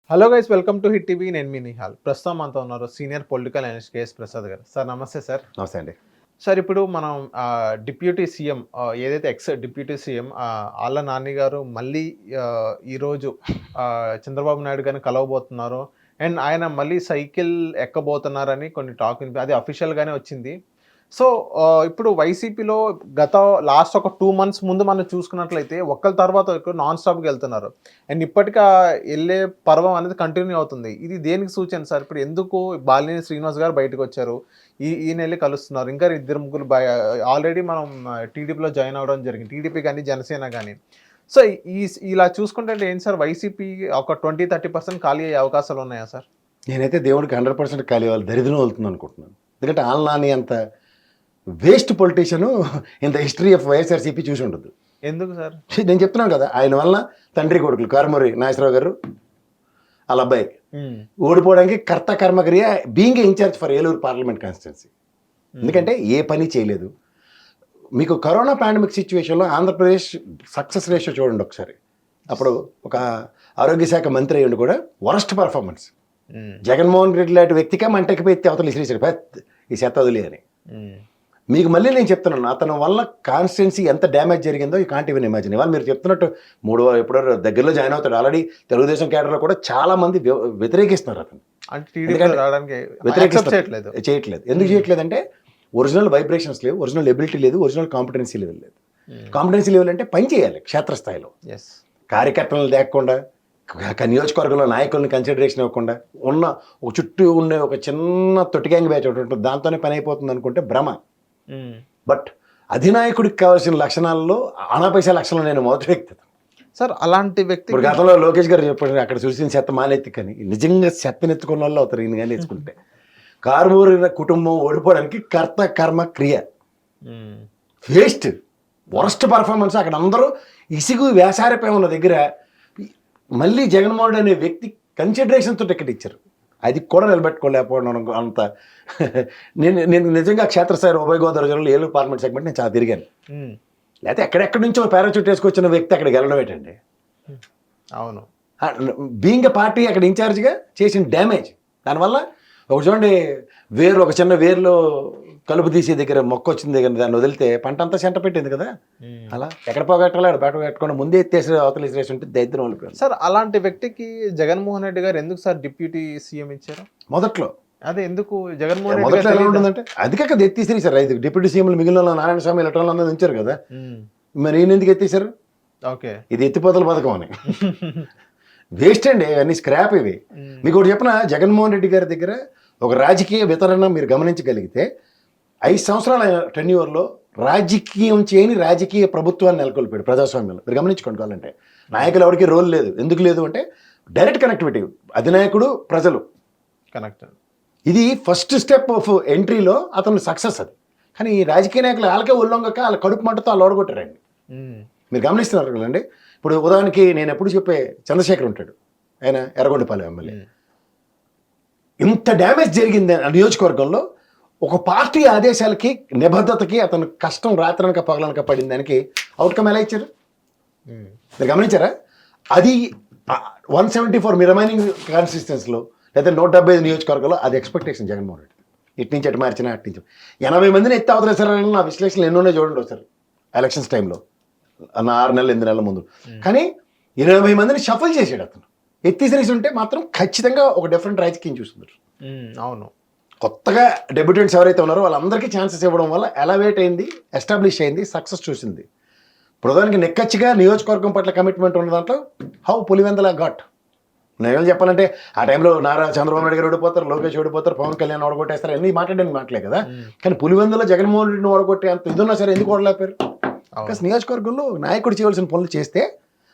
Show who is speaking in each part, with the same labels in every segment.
Speaker 1: Hello guys, welcome to hit TV. నేను మీ నిహాల్. ప్రస్తుతం మనతో ఉన్నారు senior political analyst KS Prasad గారు. సార్ నమస్తే సార్.
Speaker 2: నమస్తే అండి.
Speaker 1: సార్, ఇప్పుడు మనం డిప్యూటీ సీఎం, ఏదైతే X deputy CM Alla Nani గారు మళ్ళీ ఈరోజు చంద్రబాబు నాయుడు గారిని కలవబోతున్నారు. అండ్ ఆయన మళ్ళీ సైకిల్ ఎక్కబోతున్నారని కొన్ని టాక్ అది అఫీషియల్గానే వచ్చింది. సో ఇప్పుడు వైసీపీలో గత లాస్ట్ ఒక 2 months ముందు మనం చూసుకున్నట్లయితే ఒకళ్ళ తర్వాత నాన్ స్టాప్గా వెళ్తున్నారు. అండ్ ఇప్పటికీ వెళ్ళే పర్వం అనేది కంటిన్యూ అవుతుంది. ఇది దేనికి సూచన సార్? ఇప్పుడు ఎందుకు బాలినేని శ్రీనివాస్ గారు బయటకు వచ్చారు, ఈయన వెళ్ళి కలుస్తున్నారు, ఇంకా 2-3 ఆల్రెడీ మనం టీడీపీలో జాయిన్ అవ్వడం జరిగింది, టీడీపీ కానీ జనసేన కానీ. సో ఇలా చూసుకుంటే ఏంటి సార్, వైసీపీ ఒక 20-30% ఖాళీ అయ్యే అవకాశాలు ఉన్నాయా సార్?
Speaker 2: నేనైతే దేవుడికి 100% ఖాళీ వాళ్ళు దరిద్రం వెళ్తుంది అనుకుంటున్నాను. ఎందుకంటే ఆళ్ళ నాని అంత వేస్ట్ పొలిటీషియను ఇంత హిస్టరీ ఆఫ్ వైఎస్ఆర్సీపీ చూసి ఉండదు.
Speaker 1: ఎందుకు సార్?
Speaker 2: నేను చెప్తున్నాను కదా, ఆయన వల్ల తండ్రి కొడుకులు కారుమూరి నాగేశ్వరరావు గారు వాళ్ళ అబ్బాయి ఓడిపోవడానికి కర్త కర్మక్రియ being in charge for Eluru parliament constituency. ఎందుకంటే ఏ పని చేయలేదు. మీకు కరోనా పాండమిక్ సిచ్యువేషన్లో ఆంధ్రప్రదేశ్ సక్సెస్ రేషియో చూడండి ఒకసారి. అప్పుడు ఒక ఆరోగ్య శాఖ మంత్రి అయ్యండి కూడా వరస్ట్ పర్ఫార్మెన్స్. జగన్మోహన్ రెడ్డి లాంటి వ్యక్తిగా మంటకి ఎత్తి అవతలు ఇసిరేసాడు, ఈ చెత్త వదిలే అని. మీకు మళ్ళీ నేను చెప్తున్నాను, అతని వల్ల కాన్స్టిట్యున్సీ ఎంత డ్యామేజ్ జరిగిందో ఈ కాంట్ ఈవెన్ ఇమాజిన్. ఇవాళ మీరు చెప్తున్నట్టు ఎప్పుడో దగ్గరలో జాయిన్ అవుతాడు. ఆల్రెడీ తెలుగుదేశం క్యాడర్లో కూడా చాలా మంది వ్యతిరేకిస్తున్నారు అతను. చేయట్లేదు. ఎందుకు చేయట్లేదంటే ఒరిజినల్ వైబ్రేషన్స్ లేవు, ఒరిజినల్ ఎబిలిటీ లేదు, ఒరిజినల్ కాంపిటెన్సీ లెవెల్ లేదు. కాంపిటెన్సీ లెవెల్ అంటే పని చేయాలి క్షేత్రస్థాయిలో, కార్యకర్తలను లేకుండా, నియోజకవర్గంలో నాయకులను కన్సిడరేషన్ ఇవ్వకుండా, ఉన్న ఒక చుట్టూ ఉండే ఒక చిన్న తొట్టిగ్యాంగ్ బ్యాచ్ ఒకటి ఉంటుంది, దాంతోనే పని అయిపోతుంది అనుకుంటే భ్రమ. బట్ అధినాయకుడికి కావాల్సిన లక్షణాల్లో అనాపైసా లక్షణాలు నేను మొదటి వ్యక్తి
Speaker 1: సార్. అలాంటి వ్యక్తి
Speaker 2: ఇప్పుడు గతంలో లోకేష్ గారు చెప్పారు, అక్కడ చూసిన చెత్త మానెత్తి కానీ నిజంగా చెత్తనెత్తుకున్న వాళ్ళు అవుతారు ఈయన కానీ ఎత్తుకుంటే. కారుమూరి కుటుంబం ఓడిపోవడానికి కర్త కర్మ క్రియ వేస్ట్ వరస్ట్ పర్ఫార్మెన్స్. అక్కడ అందరూ ఇసుగు వేసారిపోయి ఉన్న దగ్గర మళ్ళీ జగన్మోహన్ అనే వ్యక్తి కన్సిడరేషన్తో టికెట్ ఇచ్చారు. అది కూడా నిలబెట్టుకోలేకపోవడం అంత. నేను నిజంగా క్షేత్రస్థాయి ఉభయ గోదావరి జిల్లాలో ఏలూరు పార్లమెంట్ సెగ్మెంట్ నేను చాలా తిరిగాను. లేకపోతే ఎక్కడెక్కడి నుంచో పారాచూట్ వేసుకొచ్చిన వ్యక్తి అక్కడికి వెళ్ళడం ఏంటండి?
Speaker 1: అవును,
Speaker 2: బీయింగ్ ఎ పార్టీ అక్కడ ఇన్ఛార్జ్గా చేసిన డ్యామేజ్. దానివల్ల ఒక చూడండి, ఒక చిన్న వేరులో కలుపు తీసే దగ్గర మొక్క వచ్చింది దగ్గర దాన్ని వదిలితే పంట అంతా సెంట పెట్టింది కదా. అలా ఎక్కడ పోగొట్టాలి అక్కడ బయట పెట్టుకోండి, ముందే ఎత్తేసి అవతల ఇసిరేసి ఉంటే దరిద్రం వెళ్ళిపోయింది.
Speaker 1: సార్, అలాంటి వ్యక్తికి జగన్మోహన్ రెడ్డి గారు ఎందుకు సార్ డిప్యూటీ సీఎం ఇచ్చారు
Speaker 2: మొదట్లో?
Speaker 1: అదే ఎందుకు జగన్మోహన్ రెడ్డి
Speaker 2: మొదట్లో ఎలా ఉంటుందంటే అందుకే కదా ఎత్తేసారు సార్. ఐదు డిప్యూటీ సీఎంలు మిగిలిన నారాయణ స్వామి ఇలాంటి వాళ్ళందరూ ఉంచారు కదా, మరి ఈయన ఎందుకు ఎత్తేసారు?
Speaker 1: ఓకే, ఇది
Speaker 2: ఎత్తిపోతల పథకం అని. వేస్ట్ అండి, అన్ని స్క్రాప్ ఇవి. మీకు ఒకటి చెప్పిన, జగన్మోహన్ రెడ్డి గారి దగ్గర ఒక రాజకీయ వితరణ మీరు గమనించగలిగితే 5 సంవత్సరాల టెన్యూర్లో రాజకీయం చేయని రాజకీయ ప్రభుత్వాన్ని నెలకొల్పాడు ప్రజాస్వామ్యంలో. మీరు గమనించుకోండి. కావాలంటే నాయకులు ఎవరికి రోల్ లేదు. ఎందుకు లేదు అంటే డైరెక్ట్ కనెక్టివిటీ, అధినాయకుడు ప్రజలు కనెక్ట్. ఇది ఫస్ట్ స్టెప్ ఆఫ్ ఎంట్రీలో అతను సక్సెస్. అది కానీ ఈ రాజకీయ నాయకులు వాళ్ళకే ఒళ్ళొంగక వాళ్ళ కడుపు మంటతో వాళ్ళు ఓడగొట్టారండి. మీరు గమనిస్తున్నారు కదండి. ఇప్పుడు ఉదాహరణకి నేను ఎప్పుడు చెప్పే చంద్రశేఖర్ ఉంటాడు, ఆయన ఎర్రగొండపాలెం ఎమ్మెల్యే. ఇంత డ్యామేజ్ జరిగింది ఆ నియోజకవర్గంలో ఒక పార్టీ ఆదేశాలకి నిబద్ధతకి అతను కష్టం రాత్రనక పగలనక పడిన దానికి అవుట్కమ్ ఎలా ఇచ్చారు మీరు గమనించారా? అది 174 మీ రిమైనింగ్ కాన్స్టిట్యున్సీలో లేదా 175 నియోజకవర్గంలో అది ఎక్స్పెక్టేషన్ జగన్మోహన్ రెడ్డి. ఇటు నుంచి అటు మార్చినా అటు నుంచి 80 మందిని ఎత్తి అవతలేసారని నా విశ్లేషణలు ఎన్నోనే చూడండి ఒకసారి ఎలక్షన్స్ టైంలో, నా 6 నెలలు 8 నెలల ముందు. కానీ 20 మందిని షఫల్ చేసాడు అతను. ఎత్తిసిరేసి ఉంటే మాత్రం ఖచ్చితంగా ఒక డిఫరెంట్ రాజకీయం చూస్తున్నారు.
Speaker 1: అవును,
Speaker 2: కొత్తగా డెబ్యూటెంట్స్ ఎవరైతే ఉన్నారో వాళ్ళందరికీ ఛాన్సెస్ ఇవ్వడం వల్ల ఎలవేట్ అయింది, ఎస్టాబ్లిష్ అయింది, సక్సెస్ చూసింది. ప్రధానికి నెక్కచ్చిగా నియోజకవర్గం పట్ల కమిట్మెంట్ ఉన్న దాంట్లో హౌ పులివెందల ఘాట్. నేను చెప్పాలంటే ఆ టైంలో చంద్రబాబు నాయుడు గారు ఓడిపోతారు, లోకేష్ ఓడిపోతారు, పవన్ కళ్యాణ్ ఓడగొట్టేస్తారు, అన్ని మాట్లాడడానికి మాటలే కదా. కానీ పులివెందులో జగన్మోహన్ రెడ్డిని ఓడగొట్టే అంత ఇది ఉన్నా సరే ఎందుకు ఓడలేపారు? బికాస్ నియోజకవర్గంలో నాయకుడు చేయవలసిన పనులు చేస్తే,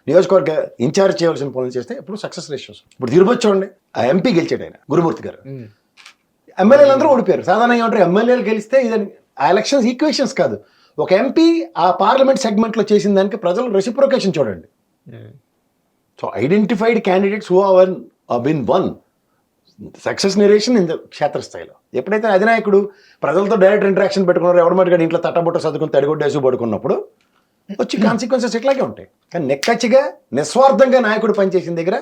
Speaker 2: నియోజకవర్గ ఇన్ఛార్జ్ చేయవలసిన పనులు చేస్తే ఇప్పుడు సక్సెస్ రేషియోస్. ఇప్పుడు తిరుపతి చూడండి, ఆ ఎంపీ గెలిచాడు ఆయన గురుమూర్తి గారు. ఎమ్మెల్యేలు అందరూ ఓడిపోయారు. సాధారణంగా ఏమంటారు, ఎమ్మెల్యేలు గెలిస్తే ఇదని ఆ ఎలక్షన్స్ ఈక్వేషన్స్ కాదు. ఒక ఎంపీ ఆ పార్లమెంట్ సెగ్మెంట్లో చేసిన దానికి ప్రజలు రెసిప్రొకేషన్ చూడండి. So identified candidates who are been one success narration in the క్షేత్రస్థాయిలో. ఎప్పుడైతే అధినాయకుడు ప్రజలతో డైరెక్ట్ ఇంటరాక్షన్ పెట్టుకున్నారో, ఎవరి మటుగా ఇంట్లో తట్టబుట్ట చదువుకుని తడిగొడ్డేసి పడుకున్నప్పుడు వచ్చి కాన్సిక్వెన్సెస్ ఇట్లాగే ఉంటాయి. కానీ నెక్కచ్చిగా నిస్వార్థంగా నాయకుడు పనిచేసిన దగ్గర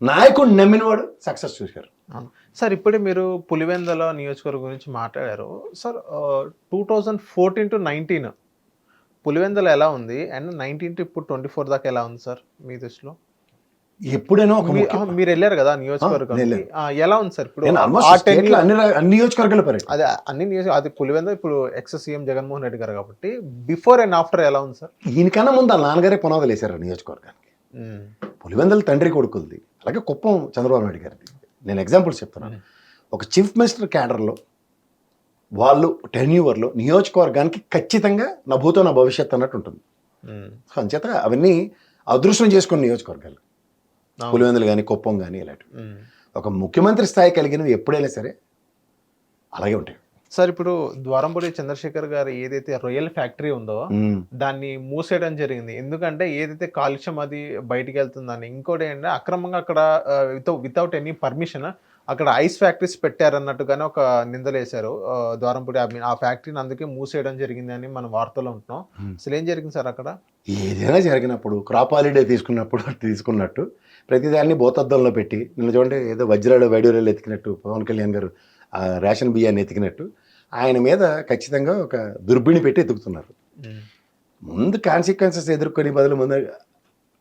Speaker 2: నాయకుడిని నమ్మినవాడు సక్సెస్ చూశారు.
Speaker 1: అవును. సార్ ఇప్పుడే మీరు పులివెందుల నియోజకవర్గం గురించి మాట్లాడారు. సార్ 2014 to 19 పులివెందుల ఎలా ఉంది? అండ్ 19 to ఇప్పుడు 24 దాకా ఎలా ఉంది సార్ మీ దృష్టిలో?
Speaker 2: ఎప్పుడైనా ఒక
Speaker 1: మీరు వెళ్ళారు కదా నియోజకవర్గం, ఎలా ఉంది సార్ ఇప్పుడు?
Speaker 2: నేను
Speaker 1: ఆ
Speaker 2: ఆల్మోస్ట్ స్టేట్లో
Speaker 1: 10
Speaker 2: అన్ని నియోజకవర్గాలు పర్యటన.
Speaker 1: అదే అన్ని అది పులివెందుల ఇప్పుడు ఎక్స్ సీఎం జగన్మోహన్ రెడ్డి గారు కాబట్టి బిఫోర్ అండ్ ఆఫ్టర్ ఎలా ఉంది సార్?
Speaker 2: ఈయనకన్నా ముందు వాళ్ళ నాన్నగారే పునాదులు వేశారు నియోజకవర్గానికి. పులివెందుల తండ్రి కొడుకులది, అలాగే కుప్పం చంద్రబాబు నాయుడు గారిది. నేను ఎగ్జాంపుల్స్ చెప్తున్నాను. ఒక చీఫ్ మినిస్టర్ క్యాడర్లో వాళ్ళు టెన్యూవర్లో నియోజకవర్గానికి ఖచ్చితంగా నా భూతో నా భవిష్యత్ అన్నట్టు ఉంటుంది. సో అంచేత అవన్నీ అదృష్టం చేసుకున్న నియోజకవర్గాలు పులివెందులు కానీ కుప్పం కానీ ఇలాంటివి. ఒక ముఖ్యమంత్రి స్థాయి కలిగినవి ఎప్పుడైనా సరే అలాగే ఉంటాయి.
Speaker 1: సార్ ఇప్పుడు ద్వారంపూడి చంద్రశేఖర్ గారు ఏదైతే రొయ్యల ఫ్యాక్టరీ ఉందో దాన్ని మూసేయడం జరిగింది. ఎందుకంటే ఏదైతే కాలుష్యం అది బయటికి వెళ్తుందని, ఇంకోటి ఏంటంటే అక్రమంగా అక్కడ వితౌట్ ఎనీ పర్మిషన్ అక్కడ ఐస్ ఫ్యాక్టరీస్ పెట్టారన్నట్టుగానే ఒక నిందలేశారు ద్వారంపూడి. ఆ ఫ్యాక్టరీని అందుకే మూసేయడం జరిగింది అని మనం వార్తలో ఉంటున్నాం. అసలు ఏం జరిగింది సార్ అక్కడ?
Speaker 2: ఏదైనా జరిగినప్పుడు క్రాప్ హాలిడే తీసుకున్నట్టు ప్రతిదాన్ని భూతద్దంలో పెట్టి, నిన్న చూడండి ఏదో వజ్రాలు వైడూరాలు ఎతికినట్టు పవన్ కళ్యాణ్ గారు రేషన్ బియ్యాన్ని ఎతికినట్టు ఆయన మీద ఖచ్చితంగా ఒక దుర్బిణి పెట్టి ఎతుకుతున్నారు. ముందు కాన్సిక్వెన్సెస్ ఎదుర్కొని బదులు ముందు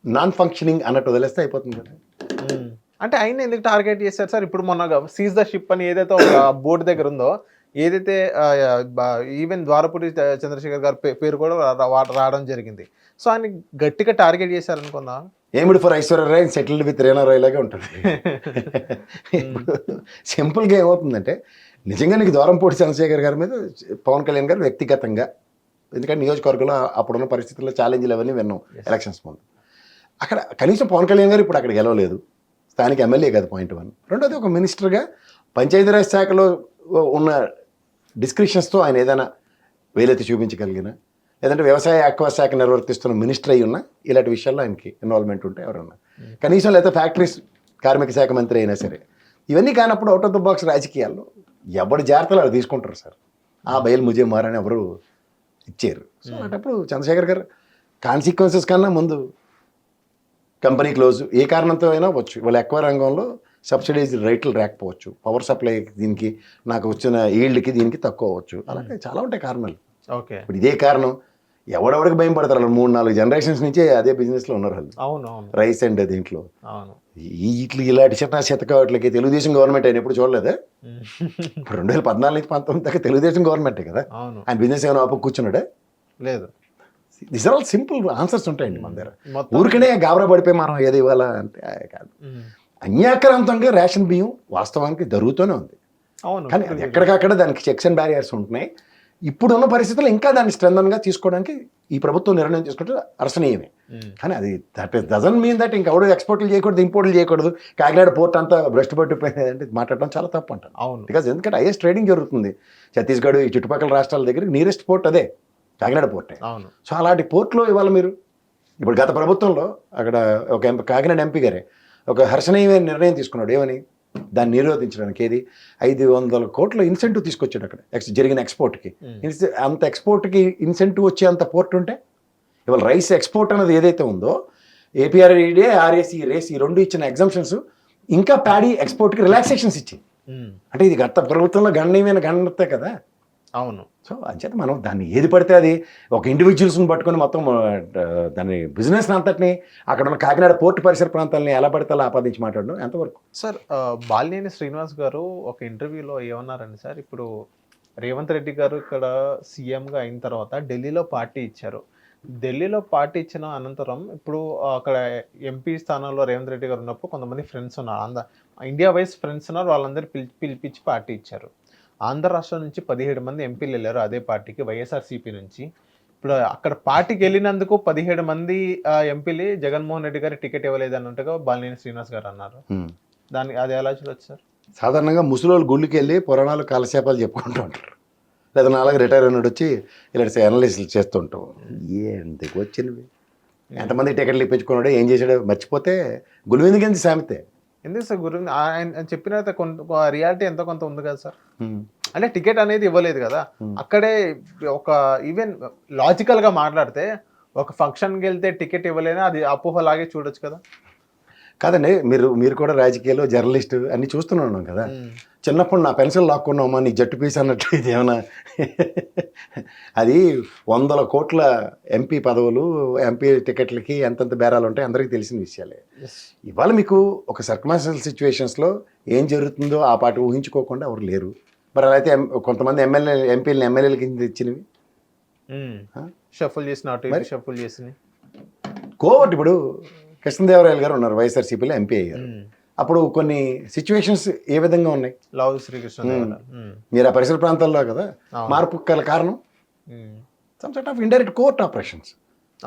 Speaker 2: నాన్ ఫంక్షనింగ్ అన్నట్టు వదిలేస్తే అయిపోతుంది కదా.
Speaker 1: అంటే ఆయన ఎందుకు టార్గెట్ చేశారు సార్? ఇప్పుడు మొన్న సీజ్ ద షిప్ అని ఏదైతే ఒక బోర్డు దగ్గర ఉందో, ఏదైతే ఈవెన్ ద్వారపూడి చంద్రశేఖర్ గారి పేరు కూడా రావడం జరిగింది. సో ఆయన గట్టిగా టార్గెట్ చేశారు అనుకుందా?
Speaker 2: ఏమిటి for Aishwarya Rai settled with Rena Rai లాగే ఉంటుంది. ఇప్పుడు సింపుల్గా ఏమవుతుందంటే నిజంగా నీకు ద్వారంపూడి చంద్రశేఖర్ గారి మీద పవన్ కళ్యాణ్ గారు వ్యక్తిగతంగా, ఎందుకంటే నియోజకవర్గంలో అప్పుడున్న పరిస్థితుల్లో ఛాలెంజ్లు అవన్నీ విన్నాం ఎలక్షన్స్ ముందు. అక్కడ కనీసం పవన్ కళ్యాణ్ గారు ఇప్పుడు అక్కడ గెలవలేదు, స్థానిక ఎమ్మెల్యే కాదు, పాయింట్ 1. రెండోది ఒక మినిస్టర్గా పంచాయతీరాజ్ శాఖలో ఉన్న డిస్క్రిప్షన్స్తో ఆయన ఏదైనా వేలెత్తి చూపించగలిగిన, లేదంటే వ్యవసాయ ఆక్వా శాఖ నిర్వర్తిస్తున్న మినిస్టర్ అయి ఉన్నా ఇలాంటి విషయాల్లో ఆయనకి ఇన్వాల్వ్మెంట్ ఉంటే ఎవరన్నా కనీసం, లేదా ఫ్యాక్టరీస్ కార్మిక శాఖ మంత్రి అయినా సరే, ఇవన్నీ కానప్పుడు అవుట్ ఆఫ్ ద బాక్స్ రాజకీయాల్లో ఎవరి జాగ్రత్తలు అలా తీసుకుంటారు సార్. ఆ బయలు ముజే మారని ఎవరు ఇచ్చారు. సో అలాంటప్పుడు చంద్రశేఖర్ గారు కాన్సిక్వెన్సెస్ కన్నా ముందు కంపెనీ క్లోజ్ ఏ కారణంతో అయినా వచ్చు. వాళ్ళ ఎక్కువ రంగంలో సబ్సిడైజ్ రేట్లు రాకపోవచ్చు, పవర్ సప్లై దీనికి నాకు వచ్చిన ఈల్డ్కి దీనికి తక్కువ అవ్వచ్చు, అలాగే చాలా ఉంటాయి కారణాలు.
Speaker 1: ఓకే,
Speaker 2: ఇప్పుడు ఇదే కారణం ఎవడెవడికి భయం పడతారు. వాళ్ళు 3-4 జనరేషన్స్ నుంచే అదే బిజినెస్లో ఉన్నారు వాళ్ళు.
Speaker 1: అవును,
Speaker 2: రైస్ అండ్ దీంట్లో
Speaker 1: అవును.
Speaker 2: ఇట్లా ఇలాంటి శతకాట్లకి తెలుగుదేశం గవర్నమెంట్ అయిన ఎప్పుడు చూడలేదా? ఇప్పుడు 2014 నుంచి 19 దాకా తెలుగుదేశం గవర్నమెంటే కదా. ఆయన బిజినెస్ ఏమైనా ఆపు కూర్చున్నాడే?
Speaker 1: లేదు.
Speaker 2: This are all simple answers ఉంటాయండి మన దగ్గర. ఊరికనే గాబరా పడిపోయి మనం ఏది ఇవ్వాలా అంటే కాదు. అన్యాక్రాంతంగా రేషన్ బియ్యం వాస్తవానికి జరుగుతూనే ఉంది.
Speaker 1: అవును,
Speaker 2: కానీ అది ఎక్కడికక్కడ దానికి చెక్స్ అండ్ బ్యారియర్స్ ఉంటున్నాయి. ఇప్పుడున్న పరిస్థితుల్లో ఇంకా దాన్ని స్ట్రెంథన్గా తీసుకోవడానికి ఈ ప్రభుత్వం నిర్ణయం తీసుకుంటే అర్శనీయమే. కానీ అది దట్ డజన్ మీన్ దట్ ఇంకెవడు ఎక్స్పోర్ట్లు చేయకూడదు, ఇంపోర్ట్లు చేయకూడదు, కాకినాడ పోర్ట్ అంతా భ్రష్టు పట్టిపోయింది అంటే మాట్లాడడం చాలా తప్పు అంటాను.
Speaker 1: అవును,
Speaker 2: బికాజ్ ఎందుకంటే హైయెస్ట్ ట్రేడింగ్ జరుగుతుంది ఛత్తీస్గఢ్, ఈ చుట్టుపక్కల రాష్ట్రాల దగ్గర నియరెస్ట్ పోర్ట్ అదే కాకినాడ పోర్టే.
Speaker 1: అవును.
Speaker 2: సో అలాంటి పోర్ట్లో ఇవాళ మీరు ఇప్పుడు గత ప్రభుత్వంలో అక్కడ ఒక కాకినాడ ఎంపీ గారే ఒక హర్షణీయమైన నిర్ణయం తీసుకున్నాడు. ఏమని? దాన్ని నిరోధించడానికి. ఏది? 500 కోట్ల ఇన్సెంటివ్ తీసుకొచ్చాడు అక్కడ జరిగిన ఎక్స్పోర్ట్కి. అంత ఎక్స్పోర్ట్కి ఇన్సెంటివ్ వచ్చే అంత పోర్ట్ ఉంటే ఇవాళ రైస్ ఎక్స్పోర్ట్ అనేది ఏదైతే ఉందో ఏపీఆర్ఏ, ఆర్ఏసీ, రేస్ ఈ రెండు ఇచ్చిన ఎగ్జామ్షన్స్ ఇంకా ప్యాడీ ఎక్స్పోర్ట్కి రిలాక్సేషన్స్ ఇచ్చింది. అంటే ఇది గత ప్రభుత్వంలో గణనీయమైన ఘనతే కదా.
Speaker 1: అవును.
Speaker 2: సో అంచేత మనం దాన్ని ఏది పడితే అది ఒక ఇండివిజువల్స్ని పట్టుకొని మొత్తం దాని బిజినెస్ అంతటిని అక్కడ ఉన్న కాకినాడ పోర్టు పరిసర ప్రాంతాలని ఎలా పడితే అలా ఆపాదించి మాట్లాడడం ఎంతవరకు?
Speaker 1: సార్ బాలినేని శ్రీనివాస్ గారు ఒక ఇంటర్వ్యూలో ఏమన్నారండి సార్, ఇప్పుడు రేవంత్ రెడ్డి గారు ఇక్కడ సీఎంగా అయిన తర్వాత ఢిల్లీలో పార్టీ ఇచ్చారు. ఢిల్లీలో పార్టీ ఇచ్చిన అనంతరం ఇప్పుడు అక్కడ ఎంపీ స్థానంలో రేవంత్ రెడ్డి గారు ఉన్నప్పుడు కొంతమంది ఫ్రెండ్స్ ఉన్నారు, ఇండియా వైజ్ ఫ్రెండ్స్ ఉన్నారు, వాళ్ళందరూ పిలిపించి పార్టీ ఇచ్చారు. ఆంధ్ర రాష్ట్రం నుంచి 17 మంది ఎంపీలు వెళ్ళారు అదే పార్టీకి, వైఎస్ఆర్సీపీ నుంచి. ఇప్పుడు అక్కడ పార్టీకి వెళ్ళినందుకు 17 మంది ఎంపీలు జగన్మోహన్ రెడ్డి గారి టికెట్ ఇవ్వలేదు అన్నట్టుగా బాలినేని శ్రీనివాస్ గారు అన్నారు. దాన్ని అది ఎలా చూడొచ్చు సార్?
Speaker 2: సాధారణంగా ముసలోళ్ళు గుళ్ళకి వెళ్ళి పురాణాలు కాలక్షేపాలు చెప్పుకుంటూ ఉంటారు, లేదా నాలుగు రిటైర్ అయినట్టు వచ్చి ఇలాంటి అనలిసిస్ చేస్తుంటాం. ఎందుకు వచ్చినవి? ఎంతమంది టికెట్లు ఇప్పించుకున్నాడో ఏం చేశాడో మర్చిపోతే గులివిందుకి సామెతే.
Speaker 1: ఎందుకు సార్ గురు ఆయన చెప్పిన రియాలిటీ ఎంతో కొంత ఉంది కదా సార్. అంటే టికెట్ అనేది ఇవ్వలేదు కదా, అక్కడే ఒక ఈవెన్ లాజికల్గా మాట్లాడితే ఒక ఫంక్షన్కి వెళ్తే టికెట్ ఇవ్వలేనా అది అపోహలాగే చూడొచ్చు కదా.
Speaker 2: కాదండి, మీరు కూడా రాజకీయాలు జర్నలిస్ట్ అన్ని చూస్తూనే ఉన్నాం కదా. చిన్నప్పుడు నా పెన్సిల్ లాక్కున్నామా నీ జట్టు పీస్ అన్నట్టు ఇది ఏమన్నా అది 100 కోట్ల ఎంపీ పదవులు, ఎంపీ టికెట్లకి ఎంతెంత బేరాలు ఉంటాయి అందరికీ తెలిసిన విషయాలే. ఇవాళ మీకు ఒక సర్కమాస్టెన్షియల్ సిచ్యువేషన్స్లో ఏం జరుగుతుందో ఆ పాట ఊహించుకోకుండా ఎవరు లేరు. మరి అలా అయితే కొంతమంది ఎంపీలని ఎమ్మెల్యేల కింద తెచ్చినవి
Speaker 1: షఫుల్ చేసిన అటు ఇటు షఫుల్ చేసిన
Speaker 2: కోవట్. ఇప్పుడు కృష్ణదేవరాయలు గారు ఉన్నారు, వైఎస్ఆర్సీపీలో ఎంపీ అయ్యారు. అప్పుడు కొన్ని సిచ్యువేషన్స్ ఏ విధంగా ఉన్నాయి?
Speaker 1: లవ్ శ్రీకృష్ణ
Speaker 2: మీరు ఆ పరిసర ప్రాంతాల్లో కదా మార్పు గల కారణం some sort of indirect court operations.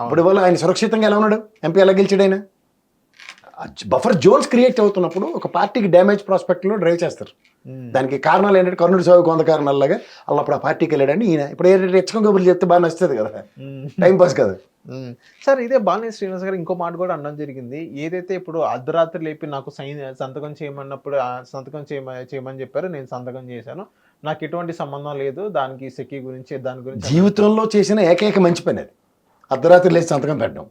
Speaker 2: ఇప్పుడు వల్ల ఆయన సురక్షితంగా ఎలా ఉన్నాడు? ఎంపీ ఎలా గెలిచాడు? ఆయన బఫర్ జోన్స్ క్రియేట్ అవుతున్నప్పుడు ఒక పార్టీకి డ్యామేజ్ ప్రాస్పెక్ట్లో డ్రైవ్ చేస్తారు. దానికి కారణాలు ఏంటంటే కర్ణుడి సాగు కొంత కారణాలలాగా అలా అప్పుడు ఆ పార్టీకి వెళ్ళాడని ఈయన ఇప్పుడు ఏంటంటే హెచ్చకం కబుర్లు చెప్తే బాగా నచ్చుతుంది కదా, టైంపాస్ కదా.
Speaker 1: సార్ ఇదే బాలినేని శ్రీనివాస్ గారు ఇంకో మాట కూడా అనడం జరిగింది. ఏదైతే ఇప్పుడు అర్ధరాత్రి లేపి నాకు సంతకం చేయమన్నప్పుడు సంతకం చేయమని చెప్పారు, నేను సంతకం చేశాను, నాకు ఎటువంటి సంబంధం లేదు దానికి సెకీ గురించి దాని గురించి.
Speaker 2: జీవితంలో చేసిన ఏకైక మంచి పని అది, అర్ధరాత్రి లేచి సంతకం పెట్టడం.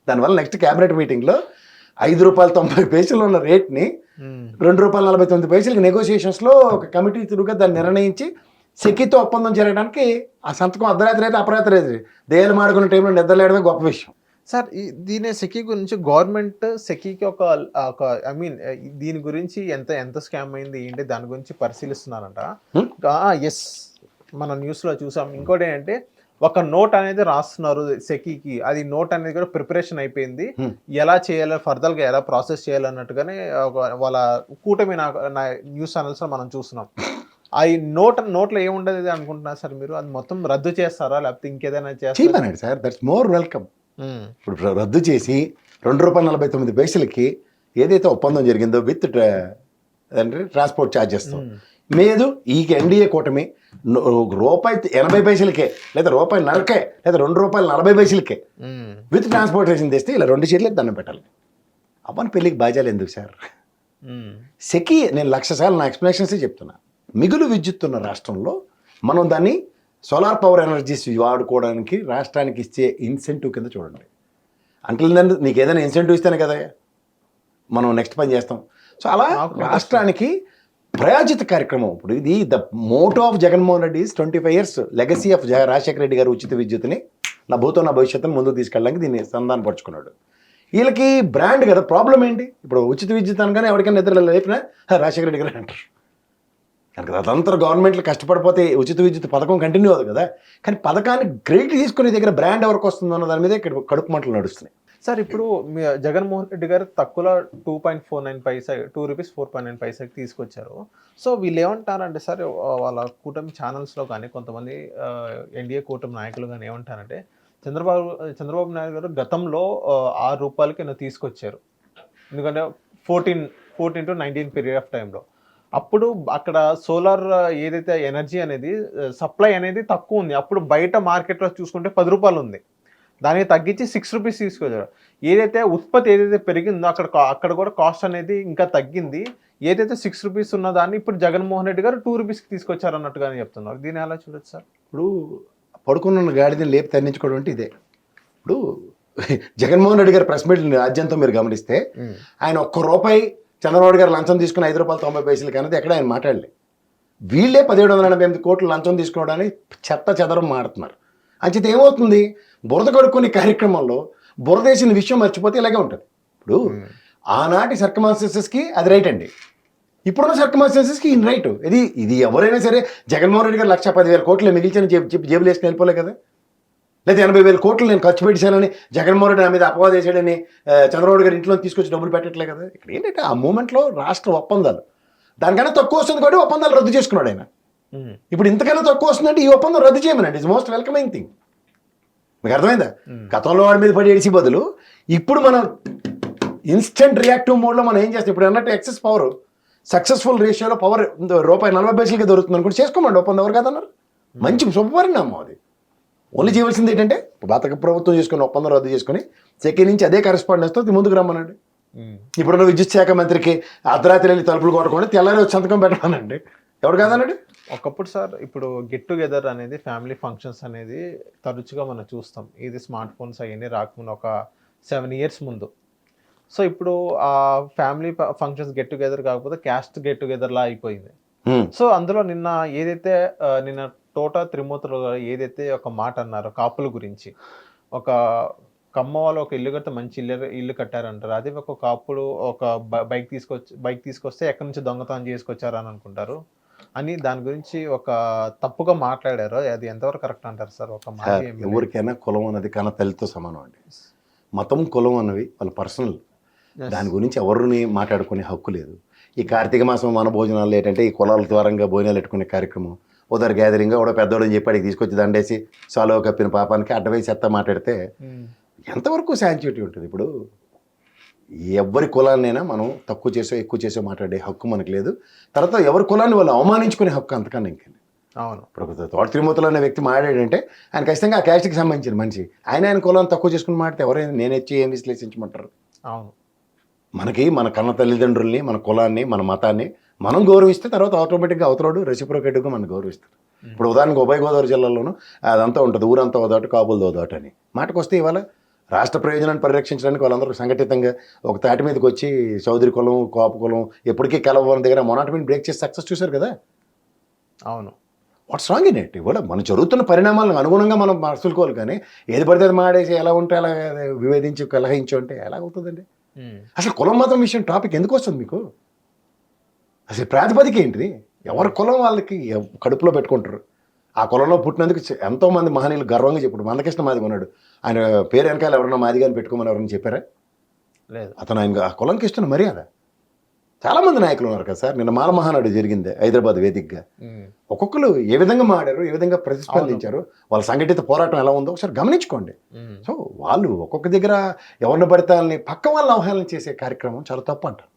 Speaker 2: దానివల్ల నెక్స్ట్ క్యాబినెట్ మీటింగ్లో ₹5.90 ఉన్న రేట్ని ₹2.49 నెగోషియేషన్స్లో ఒక కమిటీ తిరుగుగా దాన్ని నిర్ణయించి సెకీతో ఒప్పందం జరగడానికి ఆ సంతకం అర్ధరాత్రి అయితే అపరాత్రి అయితే దేయాలు మాడుకున్న టైంలో నిద్రలేయడమే గొప్ప విషయం.
Speaker 1: సార్ దీని సెకీ గురించి గవర్నమెంట్ సెకీకి ఒక ఐ మీన్ దీని గురించి ఎంత స్కామ్ అయింది ఏంటి దాని గురించి పరిశీలిస్తున్నారంట. ఎస్, మన న్యూస్లో చూసాం. ఇంకోటి ఏంటంటే ఒక నోట్ అనేది రాస్తున్నారు సెకీకి, అది నోట్ అనేది కూడా ప్రిపరేషన్ అయిపోయింది, ఎలా చేయాలో ఫర్దర్గా ఎలా ప్రాసెస్ చేయాలన్నట్టుగానే వాళ్ళ కూటమి న్యూస్ ఛానల్స్లో మనం చూస్తున్నాం. ఆ నోట్లో ఏముండదు అనుకుంటున్నారు సార్ మీరు? అది మొత్తం రద్దు చేస్తారా లేకపోతే ఇంకేదైనా చేస్తారా
Speaker 2: సార్? That's more welcome. ఇప్పుడు రద్దు చేసి ₹2.49 ఏదైతే ఒప్పందం జరిగిందో విత్ ట్రాన్స్పోర్ట్ ఛార్జెస్తో లేదు ఈ ఎన్డీఏ కూటమి ₹1.80 లేదా ₹1.50 లేదా ₹2.40 విత్ ట్రాన్స్పోర్టేషన్ తెస్తే ఇలా 2 చీరలకు దండం పెట్టాలి. అవ్వని పెళ్ళికి బాజాలు ఎందుకు సార్? సెకీ నేను 1,00,000 సార్లు నా ఎక్స్ప్లెనేషన్సే చెప్తున్నా. మిగులు విద్యుత్ ఉన్న రాష్ట్రంలో మనం దాన్ని సోలార్ పవర్ ఎనర్జీస్ వాడుకోవడానికి రాష్ట్రానికి ఇచ్చే ఇన్సెంటివ్ కింద చూడండి. అంటే నీకు ఏదైనా ఇన్సెంటివ్ ఇస్తేనే కదా మనం నెక్స్ట్ పని చేస్తాం. సో అలా రాష్ట్రానికి ప్రయోజిత కార్యక్రమం. ఇప్పుడు ఇది the motto of Jaganmohan Reddy 25 years legacy of Rajasekhara Reddy గారు ఉచిత విద్యుత్ని నా భూతో నా భవిష్యత్తును ముందుకు తీసుకెళ్ళడానికి దీన్ని సంధానపరుచుకున్నాడు. వీళ్ళకి బ్రాండ్ కదా. ప్రాబ్లం ఏంటి? ఇప్పుడు ఉచిత విద్యుత్ అనగానే ఎవరికైనా నిద్ర లేపినా రాజశేఖర రెడ్డి గారు అంటారు. కనుక అదంతా గవర్నమెంట్లు కష్టపడిపోతే ఉచిత విద్యుత్ పథకం కంటిన్యూ అవుతుంది కదా. కానీ పథకాన్ని క్రెడిట్ తీసుకునే దగ్గర బ్రాండ్ ఎవరికి వస్తుందో అన్న దాని మీద ఇక్కడ కడుపు మంటలు నడుస్తున్నాయి.
Speaker 1: సార్ ఇప్పుడు జగన్మోహన్ రెడ్డి గారు తక్కువలో 2.49 ₹4.9 తీసుకొచ్చారు. సో వీళ్ళు ఏమంటారంటే సార్, వాళ్ళ కూటమి ఛానల్స్లో కానీ కొంతమంది ఎన్డీఏ కూటమి నాయకులు కానీ ఏమంటారంటే చంద్రబాబు నాయుడు గారు గతంలో ₹6 తీసుకొచ్చారు. ఎందుకంటే 14 to 19 పీరియడ్ ఆఫ్ టైంలో అప్పుడు అక్కడ సోలార్ ఏదైతే ఎనర్జీ అనేది సప్లై అనేది తక్కువ ఉంది. అప్పుడు బయట మార్కెట్లో చూసుకుంటే ₹10 ఉంది, దానికి తగ్గించి ₹6 తీసుకొచ్చారు. ఏదైతే ఉత్పత్తి ఏదైతే పెరిగిందో అక్కడ కూడా కాస్ట్ అనేది ఇంకా తగ్గింది. ఏదైతే ₹6 ఉన్న దాన్ని ఇప్పుడు జగన్మోహన్ రెడ్డి గారు ₹2 తీసుకొచ్చారు అన్నట్టుగానే చెప్తున్నారు. దీన్ని ఎలా చూడొచ్చు సార్?
Speaker 2: ఇప్పుడు పడుకున్న గాడిదని లేపి తన్నించుకోవడం అంటే ఇదే. ఇప్పుడు జగన్మోహన్ రెడ్డి గారు ప్రెస్ మీట్ రాజ్యంతో మీరు గమనిస్తే ఆయన ₹1 చంద్రబాబు గారు లంచం తీసుకుని ₹5.90 అనేది ఎక్కడ ఆయన మాట్లాడలేదు. వీళ్ళే 1788 కోట్లు లంచం తీసుకోవడానికి చెత్త చెదరం మాడుతున్నారు. అంచేత ఏమవుతుంది? బురద కడుక్కునే కార్యక్రమంలో బురదేసిన విషయం మర్చిపోతే ఇలాగే ఉంటుంది. ఇప్పుడు ఆనాటి సర్కమాన్స్టెన్సెస్కి అది రైట్ అండి, ఇప్పుడున్న సర్కమాన్స్టెన్సెస్కి ఇన్ రైట్. ఇది ఎవరైనా సరే జగన్మోహన్ రెడ్డి గారు 1,10,000 కోట్లు మిగిల్చని జేబులు వేసుకుని వెళ్ళిపోలే కదా. లేదా 80,000 కోట్లు నేను ఖర్చు పెట్టానని జగన్మోహన్ రెడ్డి నా మీద అపవాదం వేసాడని చంద్రబాబు గారు ఇంట్లో తీసుకొచ్చి డబ్బులు పెట్టట్లే కదా. ఇక్కడ ఏంటంటే ఆ మూమెంట్లో రాష్ట్ర ఒప్పందాలు దానికన్నా తక్కువ వస్తుంది కాబట్టి ఒప్పందాలు రద్దు చేసుకున్నాడు ఆయన. ఇప్పుడు ఇంతకన్నా తక్కువ వస్తుందంటే ఈ ఒప్పందం రద్దు చేయమనండి. It's most welcoming thing. మీకు అర్థమైందా? గతంలో వాడి మీద పడి ఏడిసి బదులు ఇప్పుడు మనం ఇన్స్టెంట్ రియాక్టివ్ మోడ్లో మనం ఏం చేస్తాం? ఇప్పుడు అన్నట్టు ఎక్సెస్ పవర్ సక్సెస్ఫుల్ రేషియోలో పవర్ ₹40 దొరుకుతుంది అనుకుంటే చేసుకోమండి ఒప్పందం. ఎవరు కదన్నారు? మంచి శుభపరిణామం అది. ఓన్లీ చేయవలసింది ఏంటంటే భారత ప్రభుత్వం చేసుకుని ఒప్పందం రద్దు చేసుకుని సెకండ్ నుంచి అదే కరెస్పాండెన్స్తో ముందుకు రమ్మనండి. ఇప్పుడున్న విద్యుత్ శాఖ మంత్రికి అర్ధరాత్రి వెళ్ళి తలుపులు కొట్టకుండా తెల్లారి సంతకం పెట్టమనండి. ఎవరు కాదనండి?
Speaker 1: ఒకప్పుడు సార్ ఇప్పుడు గెట్ టుగెదర్ అనేది ఫ్యామిలీ ఫంక్షన్స్ అనేది తరచుగా మనం చూస్తాం. ఇది స్మార్ట్ ఫోన్స్ అవన్నీ రాకముందు ఒక 7 years ముందు సో ఇప్పుడు ఆ ఫ్యామిలీ ఫంక్షన్స్ గెట్ టుగెదర్ కాకపోతే క్యాస్ట్ గెట్ టుగెదర్ లా అయిపోయింది. సో అందులో నిన్న ఏదైతే నిన్న తోట త్రిమూర్తులు గారు ఏదైతే ఒక మాట అన్నారో కాపుల గురించి, ఒక కమ్మ వాళ్ళు ఒక ఇల్లు కడితే మంచి ఇల్లు కట్టారంటారు. అదే ఒక కాపుడు ఒక బైక్ తీసుకొస్తే ఎక్కడి నుంచి దొంగతనం చేసుకొచ్చారని అనుకుంటారు అని దాని గురించి ఒక తప్పుగా మాట్లాడారు. అది ఎంతవరకు కరెక్ట్ అంటారు సార్? ఒక మాజీ ఎమ్మెల్యే.
Speaker 2: ఎవరికైనా కులం అన్నది కన్న తల్లితో సమానం అండి. మతం కులం అన్నవి వాళ్ళ పర్సనల్.
Speaker 1: Yes.
Speaker 2: దాని గురించి ఎవరిని మాట్లాడుకునే హక్కు లేదు. ఈ కార్తీక మాసం మన భోజనాలు ఏంటంటే ఈ కులాల ద్వారంగా భోజనాలు పెట్టుకునే కార్యక్రమం ఉదర్ గ్యాదరింగ్ కూడా పెద్దోడని చెప్పి అడిగి తీసుకొచ్చి దండేసి సాలో కప్పిన పాపానికి అడ్డవేసి ఎత్త మాట్లాడితే ఎంతవరకు శాంచుటీ ఉంటుంది? ఇప్పుడు ఎవరి కులాన్నైనా మనం తక్కువ చేసో ఎక్కువ చేసో మాట్లాడే హక్కు మనకు లేదు. తర్వాత ఎవరి కులాన్ని వాళ్ళు అవమానించుకునే హక్కు అంతకన్నా ఇంకేంటి.
Speaker 1: అవును.
Speaker 2: ఇప్పుడు తోట త్రిమూర్తులు అనే వ్యక్తి మాట్లాడంటే ఆయన ఖచ్చితంగా ఆ క్యాస్ట్కి సంబంధించిన మనిషి. ఆయన కులాన్ని తక్కువ చేసుకుని మాట్లాడితే ఎవరైనా నేనెచ్చి ఏం విశ్లేషించమంటారు?
Speaker 1: అవును.
Speaker 2: మనకి మన కన్న తల్లిదండ్రుల్ని, మన కులాన్ని, మన మతాన్ని మనం గౌరవిస్తే తర్వాత ఆటోమేటిక్గా అవతలోడు రెసిప్రోకేటివ్గా మనం గౌరవిస్తారు. ఇప్పుడు ఉదాహరణకు ఉభయ గోదావరి జిల్లాలోనూ అదంతా ఉంటుంది, ఊరంతా ఓదాటు కాపులది ఓదాటు అని. మాటకు వస్తే ఇవాళ రాష్ట్ర ప్రయోజనాన్ని పరిరక్షించడానికి వాళ్ళందరూ సంఘటితంగా ఒక తాటి మీదకి వచ్చి చౌదరి కులం, కాపు కులం ఎప్పటికీ కలవని దగ్గర మొనాటమీని బ్రేక్ చేసి సక్సెస్ చూశారు కదా.
Speaker 1: అవును.
Speaker 2: What's wrong in it? ఇవాళ మనం జరుగుతున్న పరిణామాలను అనుగుణంగా మనం మసులుకోవాలి, కానీ ఏది పడితే అది మాడేసి ఎలా ఉంటే అలా వివేదించి కలహించు అంటే ఎలా అవుతుందండి? అసలు కులం మతం విషయం టాపిక్ ఎందుకు వస్తుంది మీకు? అసలు ప్రాతిపదిక ఏంటిది? ఎవరి కులం వాళ్ళకి కడుపులో పెట్టుకుంటారు. ఆ కులంలో పుట్టినందుకు ఎంతోమంది మహనీయులు గర్వంగా చెప్పాడు. మందకృష్ణ మాదిగ ఉన్నాడు, ఆయన పేరు వెనకాల ఎవరన్నా మాదిగాని పెట్టుకోమని ఎవరైనా చెప్పారా?
Speaker 1: లేదు.
Speaker 2: అతను ఆయన ఆ కులంకి ఇస్తున్న మర్యాద. చాలామంది నాయకులు ఉన్నారు కదా సార్. నిన్న మాల మహానాడు జరిగింది హైదరాబాద్ వేదికగా. ఒక్కొక్కరు ఏ విధంగా మాడారు, ఏ విధంగా ప్రతిస్పందించారు, వాళ్ళ సంఘటిత పోరాటం ఎలా ఉందో ఒకసారి గమనించుకోండి. సో వాళ్ళు ఒక్కొక్క దగ్గర ఎవరిని పడితే వాళ్ళని పక్క వాళ్ళని అవహేళన చేసే కార్యక్రమం చాలా తప్పు అంటారు.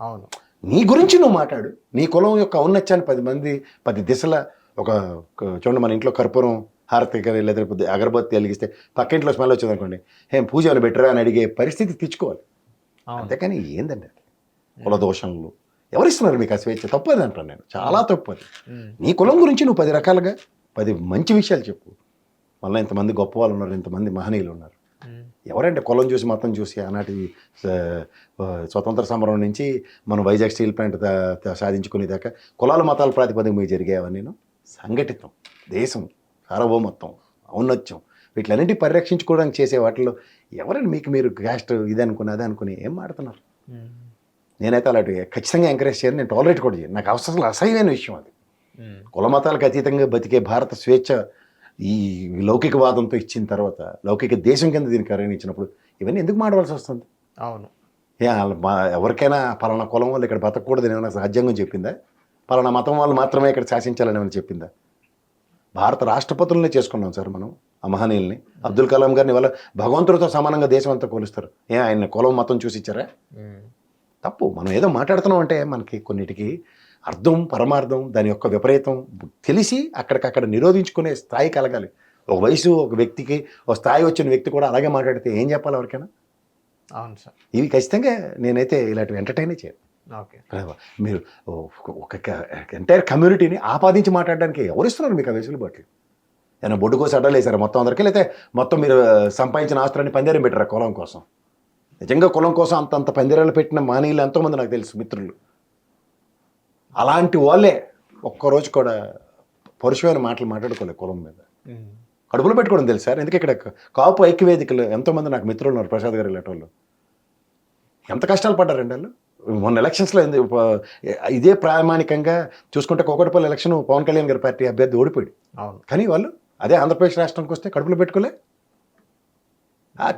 Speaker 1: అవును.
Speaker 2: నీ గురించి నువ్వు మాట్లాడు. నీ కులం యొక్క ఔన్నత్యాన్ని 10 దిశల చూడండి, మన ఇంట్లో కర్పూరం హారతి లేకపోతే అగరబత్తి వెలిగిస్తే పక్క ఇంట్లో స్మెల్ వచ్చింది అనుకోండి, ఏం పూజ అని బెటరా అని అడిగే పరిస్థితి తెచ్చుకోవాలి. అంతేకాని ఏందండి కుల దోషంలు ఎవరిస్తున్నారు మీకు ఆ స్వేచ్ఛ? తప్పు అది అంటాను నేను, చాలా తప్పు అది. నీ కులం గురించి నువ్వు 10 రకాలుగా 10 మంచి విషయాలు చెప్పు. మళ్ళీ ఇంతమంది గొప్ప వాళ్ళు ఉన్నారు, ఇంతమంది మహనీయులు ఉన్నారు. ఎవరంటే కులం చూసి మతం చూసి ఆనాటి స్వతంత్ర సమరం నుంచి మనం వైజాగ్ స్టీల్ ప్లాంట్ సాధించుకునేదాకా కులాల మతాల ప్రాతిపదిక మీద జరిగేవన్నీ సంఘటితం, దేశం సార్వభౌమత్వం, ఔన్నత్యం, వీటిలన్నింటి పరిరక్షించుకోవడానికి చేసే వాటిలో ఎవరండి మీకు మీరు క్యాస్ట్ ఇది అనుకుని అదే అనుకుని ఏం మాడుతున్నారు? నేనైతే అలాంటి ఖచ్చితంగా ఎంకరేజ్ చేయను, నేను టాలరేట్ కూడా చేయను. నాకు అసలు అసహ్యమైన విషయం అది. కుల మతాలకు అతీతంగా బతికే భారత స్వేచ్ఛ ఈ లౌకికవాదంతో ఇచ్చిన తర్వాత, లౌకిక దేశం కింద దీనికి కరణించినప్పుడు ఇవన్నీ ఎందుకు మాడవలసి వస్తుంది?
Speaker 1: అవును.
Speaker 2: ఎవరికైనా పలానా కులం వాళ్ళు ఇక్కడ బతకూడదని ఏమైనా రాజ్యాంగం చెప్పిందా? పలానా మతం వాళ్ళు మాత్రమే ఇక్కడ శాసించాలని ఏమైనా చెప్పిందా? భారత రాష్ట్రపతులనే చేసుకున్నాం సార్ మనం ఆ మహనీయుల్ని. అబ్దుల్ కలాం గారిని వాళ్ళ భగవంతుడితో సమానంగా దేశం అంతా కొలుస్తారు. ఆయన కులం మతం చూసి ఇచ్చారా? తప్పు. మనం ఏదో మాట్లాడుతున్నాం అంటే మనకి కొన్నిటికి అర్థం, పరమార్థం, దాని యొక్క విపరీతం తెలిసి అక్కడికక్కడ నిరోధించుకునే స్థాయి కలగాలి. ఒక వయసు ఒక వ్యక్తికి ఒక స్థాయి వచ్చిన వ్యక్తి కూడా అలాగే మాట్లాడితే ఏం చెప్పాలి ఎవరికైనా?
Speaker 1: అవును సార్.
Speaker 2: ఇవి ఖచ్చితంగా నేనైతే ఇలాంటివి ఎంటర్టైనే చేయను.
Speaker 1: ఓకే.
Speaker 2: మీరు ఒక ఎంటైర్ కమ్యూనిటీని ఆపాదించి మాట్లాడడానికి ఎవరిస్తున్నారు మీకు ఆ వెసులుబాట్లు? ఏమైనా బొడ్డు కోసం అడ్డాలు వేసారా మొత్తం అందరికీ? లేకపోతే మొత్తం మీరు సంపాదించిన ఆస్తులని పందేరం పెట్టారా కులం కోసం? నిజంగా కులం కోసం అంతంత పందిరాలు పెట్టిన మానీయులు ఎంతోమంది నాకు తెలుసు, మిత్రులు. అలాంటి వాళ్ళే ఒక్కరోజు కూడా పరుషమైన మాటలు మాట్లాడుకోలేదు కులం మీద. కడుపులో పెట్టుకోవడం తెలుసు సార్. ఎందుకు ఇక్కడ కాపు ఐక్యవేదికలు ఎంతోమంది నాకు మిత్రులు ఉన్నారు, ప్రసాద్ గారు ఇలాంటి వాళ్ళు. ఎంత కష్టాలు పడ్డారండి వాళ్ళు. మొన్న ఎలక్షన్స్లో ఇదే ప్రామాణికంగా చూసుకుంటే కోకటపల్లి ఎలక్షన్ పవన్ కళ్యాణ్ గారి పార్టీ అభ్యర్థి ఓడిపోయాడు.
Speaker 1: అవును.
Speaker 2: కానీ వాళ్ళు అదే ఆంధ్రప్రదేశ్ రాష్ట్రానికి వస్తే కడుపులో పెట్టుకోలే.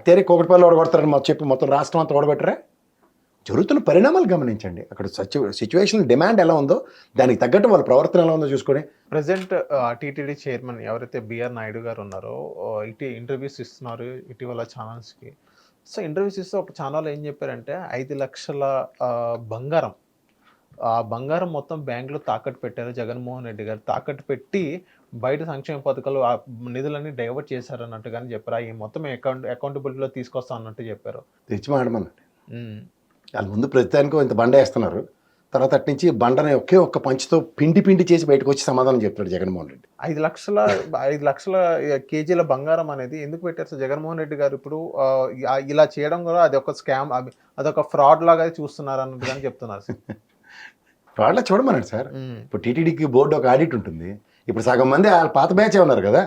Speaker 2: తేరే కోకటపల్లి ఓడగొడతారని చెప్పి మొత్తం రాష్ట్రం అంతా ఓడగొట్టరా? జరుగుతున్న పరిణామాలు గమనించండి. అక్కడ సిచ్యువేషన్ డిమాండ్ ఎలా ఉందో దానికి తగ్గట్టు వాళ్ళ ప్రవర్తన ఎలా ఉందో చూసుకొని.
Speaker 1: ప్రెసెంట్ టీటీడీ చైర్మన్ ఎవరైతే బిఆర్ నాయుడు గారు ఉన్నారో ఇంటర్వ్యూస్ ఇస్తున్నారు ఇటీవల ఛానల్స్కి. సో ఇంటర్వ్యూస్ ఇస్తే ఒక ఛానల్ ఏం చెప్పారంటే 5 లక్షల బంగారం, ఆ బంగారం మొత్తం బ్యాంకులో తాకట్టు పెట్టారు జగన్మోహన్ రెడ్డి గారు. తాకట్టు పెట్టి బయట సంక్షేమ పథకాలు ఆ నిధులన్నీ డైవర్ట్ చేశారు అన్నట్టుగానే చెప్పారు. ఈ మొత్తం అకౌంటబిలిటీలో తీసుకొస్తా అన్నట్టు చెప్పారు.
Speaker 2: తెచ్చి మాడమనండి. వాళ్ళ ముందు ప్రస్తుతానికి ఇంత బండ వేస్తున్నారు, తర్వాత అటు నుంచి బండని ఒకే ఒక్క పంచుతో పిండి చేసి బయటకు వచ్చి సమాధానం చెప్తాడు జగన్మోహన్ రెడ్డి.
Speaker 1: 5 లక్షల కేజీల బంగారం అనేది ఎందుకు పెట్టారు సార్ జగన్మోహన్ రెడ్డి గారు? ఇప్పుడు ఇలా చేయడం కూడా అది ఒక స్కామ్, అదొక ఫ్రాడ్ లాగా చూస్తున్నారు అన్నట్టుగా చెప్తున్నారు సార్.
Speaker 2: ఫ్రాడ్లా చూడమన్నాడు సార్. ఇప్పుడు టీటీడీకి బోర్డు ఒక ఆడిట్ ఉంటుంది. ఇప్పుడు సగం మంది వాళ్ళ పాత బ్యాచే ఉన్నారు కదా.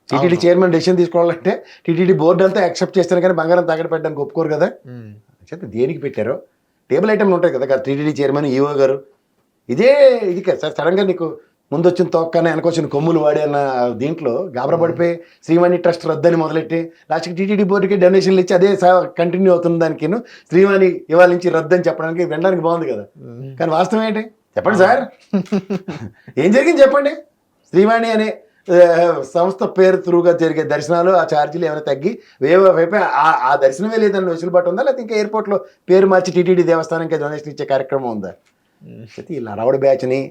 Speaker 2: టీటీడీ చైర్మన్ డెసిషన్ తీసుకోవాలంటే టీటీడీ బోర్డు అంతా యాక్సెప్ట్ చేస్తాను కానీ బంగారం తాకట్టు పెట్టడానికి ఒప్పుకోరు కదా. అయితే దేనికి పెట్టారో టేబుల్ ఐటమ్లు ఉంటాయి కదా టీటీడీ చైర్మన్ ఈఓ గారు. ఇది కదా సార్, సడన్గా నీకు ముందు వచ్చిన తొక్కనే వెనకొచ్చిన కొమ్ములు వాడి అన్న దీంట్లో గాబరా పడిపోయి శ్రీవాణి ట్రస్ట్ రద్దని మొదలెట్టి లాస్ట్కి టీటీడీ బోర్డుకి డొనేషన్లు ఇచ్చి అదే కంటిన్యూ అవుతుంది. దానికి శ్రీవాణి ఇవాళ నుంచి రద్దని చెప్పడానికి వినడానికి బాగుంది కదా, కానీ వాస్తవం ఏంటి చెప్పండి సార్? ఏం జరిగింది చెప్పండి? శ్రీవాణి అనే సంస్థ పేరు త్రూగా జరిగే దర్శనాలు ఆ ఛార్జీలు ఏమైనా తగ్గి వైపు ఆ దర్శనమే లేదని వెసులుబాటు ఉందా, లేకపోతే ఇంకా ఎయిర్పోర్ట్లో పేరు మార్చి టీటీడీ దేవస్థానంకి డొనేషన్ ఇచ్చే కార్యక్రమం ఉందా? అయితే ఈ లడవడి బ్యాచ్ని,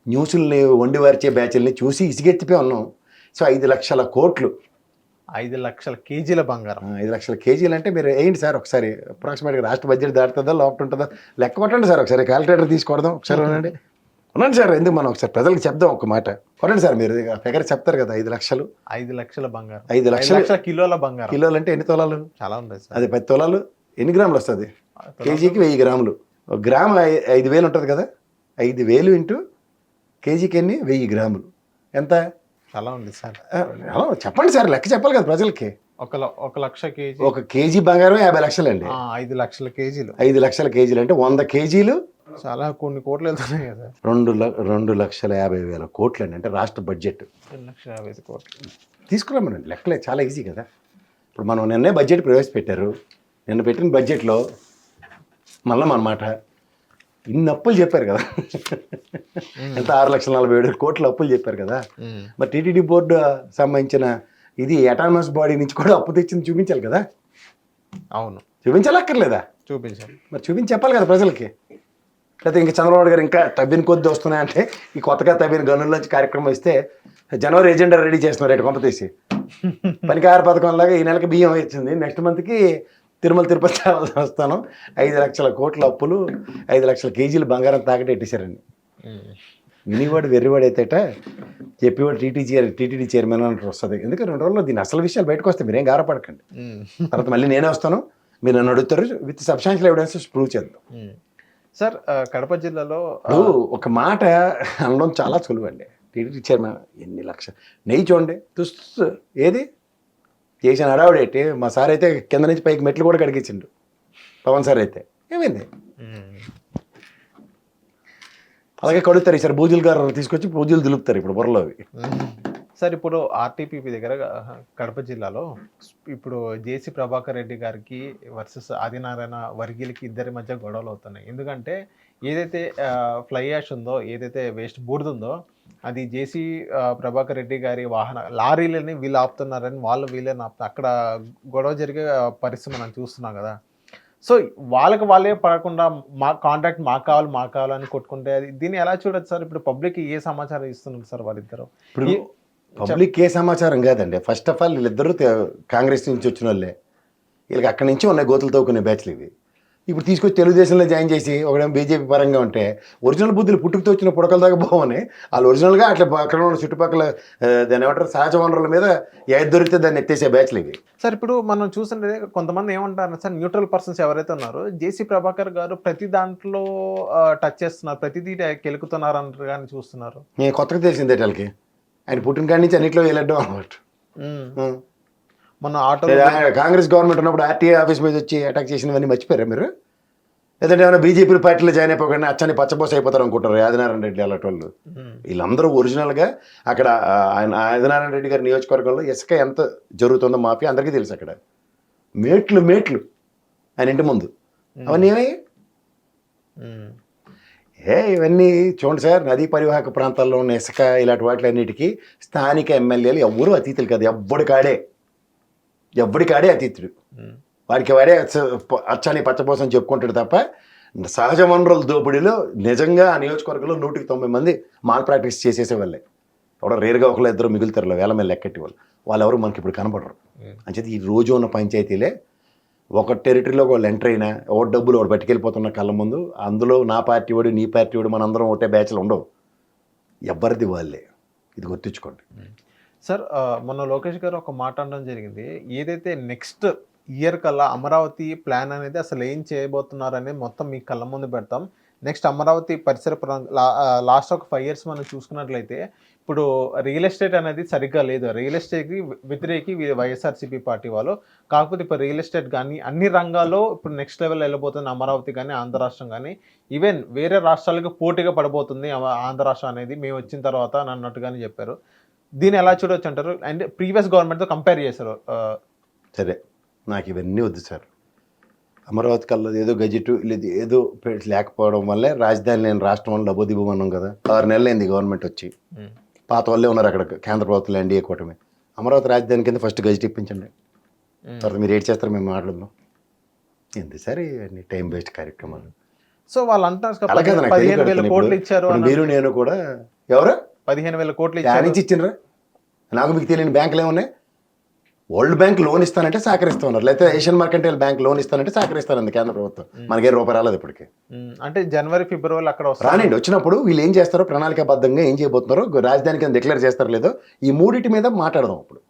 Speaker 2: న్యూస్ని వండివార్చే బ్యాచ్ల్ని చూసి ఇసిగెత్తిపోయి ఉన్నాం. సో 5 లక్షల కోట్లు,
Speaker 1: 5 లక్షల కేజీల బంగారం.
Speaker 2: 5 లక్షల కేజీలు అంటే మీరు ఏంటి సార్ ఒకసారి అప్రాక్సిమేట్గా రాష్ట్ర బడ్జెట్ దాటుతుందా లోపల ఉంటుందా లెక్క కొట్టండి సార్. ఒకసారి క్యాలిక్యులేటర్ తీసుకోవడం ఒకసారి ఉండండి. ఉన్నాను సార్, ఎందుకు మనం ఒకసారి ప్రజలకు చెప్దాం ఒక మాట. కొనండి సార్, మీరు ఫిగర్ చెప్తారు కదా. 5 లక్షలు,
Speaker 1: 5 లక్షల బంగారం,
Speaker 2: 5 లక్షల
Speaker 1: కిలోల బంగారం.
Speaker 2: కిలోలు అంటే ఎన్ని తొలాలు?
Speaker 1: చాలా ఉంటాయి సార్.
Speaker 2: అది 10 తొలాలు ఎన్ని గ్రాములు వస్తుంది? కేజీకి 1000 గ్రాములు. ఒక గ్రాము 5000 ఉంటుంది కదా. 5000 ఇంటూ కేజీకి ఎన్ని? 1000 గ్రాములు. ఎంత?
Speaker 1: చాలా ఉంది సార్.
Speaker 2: చెప్పండి సార్, లెక్క చెప్పాలి కదా ప్రజలకి.
Speaker 1: 1 లక్ష కేజీ,
Speaker 2: ఒక కేజీ బంగారం 50 లక్షలు అండి.
Speaker 1: 5 లక్షల కేజీలు,
Speaker 2: 5 లక్షల కేజీలు అంటే 100 కేజీలు
Speaker 1: చాలా కొన్ని కోట్లు వెళ్తున్నాయి కదా.
Speaker 2: 2,50,000 కోట్లు అండి, అంటే రాష్ట్ర బడ్జెట్.
Speaker 1: 2,50,000 కోట్లు
Speaker 2: తీసుకురామనండి, లెక్కలే చాలా ఈజీ కదా. ఇప్పుడు మనం నిన్నే బడ్జెట్ ప్రవేశపెట్టారు. నిన్న పెట్టిన బడ్జెట్లో మళ్ళీ మన మాట ఇన్ని అప్పులు చెప్పారు కదా. ఎంత 6,47,000 కోట్ల అప్పులు చెప్పారు కదా. మరి టీటీడీ బోర్డు సంబంధించిన ఇది అటానమస్ బాడీ నుంచి కూడా అప్పు తెచ్చింది చూపించాలి కదా.
Speaker 1: అవును,
Speaker 2: చూపించాలక్కర్లేదా?
Speaker 1: చూపించాలి.
Speaker 2: మరి చూపించి చెప్పాలి కదా ప్రజలకి. లేకపోతే ఇంకా చంద్రబాబు గారు ఇంకా తవ్విన కొద్ది వస్తున్నాయంటే ఈ కొత్తగా తవ్విన గనుల్లోంచి కార్యక్రమం ఇస్తే జనవరి ఎజెండా రెడీ చేస్తున్నారు రేటు కొంప తీసి. పనికార పథకంలాగా ఈ నెలకి బియ్యం వచ్చింది, నెక్స్ట్ మంత్కి తిరుమల తిరుపతి వస్తాను. 5 లక్షల కోట్ల అప్పులు, 5 లక్షల కేజీలు బంగారం తాకట్టు పెట్టేశారండి. వినివాడు వెర్రివాడు అయితేట చెప్పేవాడు టీటీడీ చైర్మన్ అంటే వస్తుంది. ఎందుకంటే 2 రోజుల్లో దీని అసలు విషయాలు బయటకు వస్తాయి, మీరేం గారపడకండి. తర్వాత మళ్ళీ నేనే వస్తాను, మీరు నన్ను అడుగుతారు, విత్ సబ్స్టాన్షియల్ ఎవిడెన్సెస్ ప్రూవ్ చేద్దాం.
Speaker 1: సార్ కడప జిల్లాలో
Speaker 2: ఒక మాట అనడం చాలా సులువు అండి. టీటీడీ చైర్మన్ ఎన్ని లక్షలు నెయ్యి చూడండి తుస్తు ఏది చేసిన హడావుడేంటి. మా సార్ అయితే కింద నుంచి పైకి మెట్లు కూడా కడిగించిండు. పవన్ సార్ అయితే ఏమైంది? అలాగే కడుగుతారు. ఈసారి బూజులు గారు తీసుకొచ్చి బూజులు దులుపుతారు ఇప్పుడు బుర్రలో అవి.
Speaker 1: సార్ ఇప్పుడు ఆర్టీపీపీ దగ్గర కడప జిల్లాలో ఇప్పుడు జేసీ ప్రభాకర్ రెడ్డి గారికి వర్సెస్ ఆదినారాయణ వర్గీయులకి ఇద్దరి మధ్య గొడవలు అవుతున్నాయి. ఎందుకంటే ఏదైతే ఫ్లై యాష్ ఉందో, ఏదైతే వేస్ట్ బూడిదుందో అది జేసీ ప్రభాకర్ రెడ్డి గారి లారీలని వీళ్ళు ఆపుతున్నారని వీళ్ళని ఆపుతున్నారు. అక్కడ గొడవ జరిగే పరిస్థితి మనం చూస్తున్నాం కదా. సో వాళ్ళే పడకుండా మాకు కావాలని కొట్టుకుంటే దీన్ని ఎలా చూడొచ్చు సార్? ఇప్పుడు పబ్లిక్ ఏ సమాచారం ఇస్తున్నారు సార్ వాళ్ళిద్దరు?
Speaker 2: ఇప్పుడు పబ్లిక్ ఏ సమాచారం కాదండి. ఫస్ట్ ఆఫ్ ఆల్ వీళ్ళిద్దరూ కాంగ్రెస్ నుంచి వచ్చిన వాళ్ళే. వీళ్ళకి అక్కడి నుంచి ఉన్నాయి గోతులు తవ్వుకునే బ్యాచ్లు ఇవి. ఇప్పుడు తీసుకొచ్చి తెలుగుదేశంలో జాయిన్ చేసి ఒకడేమో బీజేపీ పరంగా ఉంటే ఒరిజినల్ బుద్ధులు పుట్టుకుతో వచ్చిన పుడకల దాకా బాగున్నాయి. వాళ్ళు ఒరిజినల్గా అట్లా అక్కడ ఉన్న చుట్టుపక్కల దాన్ని ఏమంటారు సహజ వనరుల మీద ఏది దొరికితే దాన్ని ఎత్తేసే బ్యాచ్లు ఇవి.
Speaker 1: సార్ ఇప్పుడు మనం చూస్తుంటే కొంతమంది ఏమంటారు సార్, న్యూట్రల్ పర్సన్స్ ఎవరైతే ఉన్నారో జేసీ ప్రభాకర్ గారు ప్రతి దాంట్లో టచ్ చేస్తున్నారు, ప్రతిదీ కెలుకుతున్నారు అంటారు కానీ చూస్తున్నారు.
Speaker 2: నేను కొత్తగా తెలిసిందే వాళ్ళకి. ఆయన పుట్టిన కాడి నుంచి అన్నింటిలో వెళ్ళడం అన్నమాట.
Speaker 1: మన ఆటో
Speaker 2: కాంగ్రెస్ గవర్నమెంట్ ఉన్నప్పుడు ఆర్టీఐ ఆఫీస్ మీద వచ్చి అటాక్ చేసినవన్నీ మర్చిపోయారా మీరు? లేదంటే ఏమైనా బీజేపీ పార్టీలో జాయిన్ అయిపోకుండా అచ్చని పచ్చబోస అయిపోతారు అనుకుంటారు ఆదినారాయణ రెడ్డి అలాంటి వాళ్ళు. వీళ్ళందరూ ఒరిజినల్గా అక్కడ ఆయన ఆదినారాయణ రెడ్డి గారి నియోజకవర్గంలో ఇసుక ఎంత జరుగుతుందో మాఫియా అందరికీ తెలుసు. అక్కడ మేట్లు ఆయన ఇంటి ముందు అవన్నీ ఏమయ్యాయి? ఇవన్నీ చూడండి సార్, నదీ పరివాహక ప్రాంతాల్లో ఉన్న ఇసుక ఇలాంటి వాటిలన్నిటికీ స్థానిక ఎమ్మెల్యేలు ఎవ్వరూ అతీతులు కాదు. ఎవ్వడికాడే అతీతుడు. వాడికి వాడే అచ్చని పచ్చపోసం చెప్పుకుంటాడు తప్ప సహజ వనరుల దోపిడీలో నిజంగా ఆ నియోజకవర్గంలో 190 మంది మాల్ ప్రాక్టీస్ చేసేసే వాళ్ళే. ఎవడో రేరుగా ఒకళ్ళు ఇద్దరు మిగులుతారు వేల మీద లెక్కెట్టి వాళ్ళు ఎవరు మనకి ఇప్పుడు కనపడరు. అంచేది ఈ రోజు ఉన్న పంచాయతీలే ఒక టెరిటరీలోకి వాళ్ళు ఎంటర్ అయినా ఓటు డబ్బులు ఒకటి పట్టుకెళ్ళిపోతున్న కళ్ళ ముందు అందులో నా పార్టీ వాడు నీ పార్టీ వాడు మనందరం ఒకటే బ్యాచ్లు ఉండవు, ఎవరిది వాళ్ళే, ఇది గుర్తుంచుకోండి.
Speaker 1: సార్ మొన్న లోకేష్ గారు ఒక మాట అనడం జరిగింది, ఏదైతే నెక్స్ట్ ఇయర్ కల్లా అమరావతి ప్లాన్ అనేది అసలు ఏం చేయబోతున్నారు అనేది మొత్తం మీ కళ్ళ ముందు పెడతాం. నెక్స్ట్ అమరావతి పరిసర లాస్ట్ ఒక 5 years మనం చూసుకున్నట్లయితే ఇప్పుడు రియల్ ఎస్టేట్ అనేది సరిగ్గా లేదు. రియల్ ఎస్టేట్కి వ్యతిరేకి వైఎస్ఆర్సీపీ పార్టీ వాళ్ళు. కాకపోతే ఇప్పుడు రియల్ ఎస్టేట్ కానీ అన్ని రంగాల్లో ఇప్పుడు నెక్స్ట్ లెవెల్ వెళ్ళబోతుంది అమరావతి కానీ ఆంధ్ర రాష్ట్రం కానీ. ఈవెన్ వేరే రాష్ట్రాలకు పోటీగా పడబోతుంది ఆంధ్ర రాష్ట్రం అనేది మేము వచ్చిన తర్వాత అని అన్నట్టుగానే చెప్పారు. దీన్ని ఎలా చూడొచ్చు అంటారు? అండ్ ప్రీవియస్ గవర్నమెంట్తో కంపేర్ చేశారు.
Speaker 2: సరే, నాకు ఇవన్నీ వద్దు సార్. అమరావతి కల్లా ఏదో గజెట్ లేదు ఏదో లేకపోవడం వల్లే రాజధాని లేని రాష్ట్రం వల్ల డబ్బుదిబ్బమన్నాం కదా. 6 నెలలు అయింది గవర్నమెంట్ వచ్చి, పాత వాళ్ళే ఉన్నారు అక్కడ కేంద్ర ప్రభుత్వం ఎన్డీఏ కూటమి. అమరావతి రాజధాని కింద ఫస్ట్ గజెట్ ఇప్పించండి, తర్వాత మీరు ఏడ్ చేస్తారు మేము మాట్లాడదాం. ఎందుకు సార్ ఇవన్నీ టైం వేస్ట్ కార్యక్రమాలు?
Speaker 1: సో వాళ్ళు అంటారు
Speaker 2: అలా కదా, నాకు
Speaker 1: 15,000 కోట్లు ఇచ్చారు.
Speaker 2: మీరు నేను కూడా ఎవరు
Speaker 1: 15,000 కోట్లు
Speaker 2: ఇచ్చిండ్రా? నాకు మీకు తెలియని బ్యాంకులు ఏమున్నాయి? వరల్డ్ బ్యాంక్ లోన్ ఇస్తానంటే సహకరిస్తున్నారు, లేకపోతే ఏషియన్ మార్కెంటైల్ బ్యాంక్ లోన్ ఇస్తానంటే సహకరిస్తానండి కేంద్ర ప్రభుత్వం. మనకే రూపాయి రాలేదు ఇప్పటికి.
Speaker 1: అంటే జనవరి ఫిబ్రవరి అక్కడ
Speaker 2: రానండి. వచ్చినప్పుడు వీళ్ళు ఏం చేస్తారో ప్రణాళికాబద్ధంగా ఏం చేయబోతున్నారో రాజధాని కింద డిక్లేర్ చేస్తారో లేదో ఈ మూడింటి మీద మాట్లాడదాం. అప్పుడు